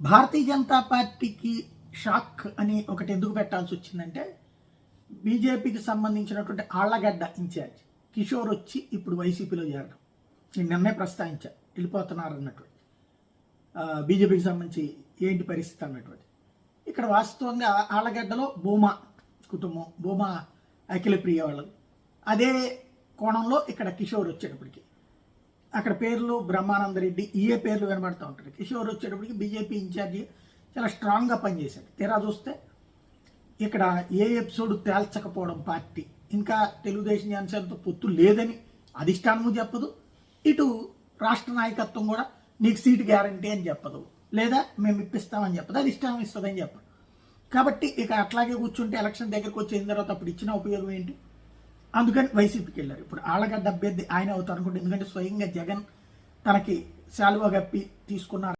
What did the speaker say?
భారతీయ జనతా పార్టీకి షాక్ అని ఒకటి ఎందుకు పెట్టాల్సి వచ్చిందంటే, బీజేపీకి సంబంధించినటువంటి ఆళ్లగడ్డ ఇన్ఛార్జ్ కిషోర్ వచ్చి ఇప్పుడు వైసీపీలో చేరడం. నేను నిన్నే ప్రస్తావించా, వెళ్ళిపోతున్నారు అన్నటువంటి బీజేపీకి సంబంధించి ఏంటి పరిస్థితి అన్నటువంటి. ఇక్కడ వాస్తవంగా ఆళ్లగడ్డలో భూమా కుటుంబం, భూమా అఖిలప్రియ వాళ్ళది. అదే కోణంలో ఇక్కడ కిషోర్ వచ్చేటప్పటికి అక్కడ పేర్లు బ్రహ్మానందరెడ్డి ఏ పేర్లు వినబడుతూ ఉంటారు. కిషోర్ వచ్చేటప్పటికి బీజేపీ ఇన్ఛార్జి చాలా స్ట్రాంగ్గా పనిచేశాడు. తీరా చూస్తే ఇక్కడ ఏ ఎపిసోడ్ తేల్చకపోవడం, పార్టీ ఇంకా తెలుగుదేశం జనసేనతో పొత్తు లేదని అధిష్టానము చెప్పదు, ఇటు రాష్ట్ర నాయకత్వం కూడా నీకు సీటు గ్యారంటీ అని చెప్పదు, లేదా మేము ఇప్పిస్తామని చెప్పదు, అధిష్టానం ఇస్తుందని చెప్పదు. కాబట్టి ఇక అట్లాగే కూర్చుంటే ఎలక్షన్ దగ్గరకు వచ్చిన తర్వాత అప్పుడు ఇచ్చిన ఉపయోగం ఏంటి? అందుకని వైసీపీకి వెళ్ళారు. ఇప్పుడు ఆళ్లగడ్డ అభ్యర్థి ఆయన అవుతారు అనుకుంటే, ఎందుకంటే స్వయంగా జగన్ తనకి శాలువా గప్పి తీసుకున్నారు.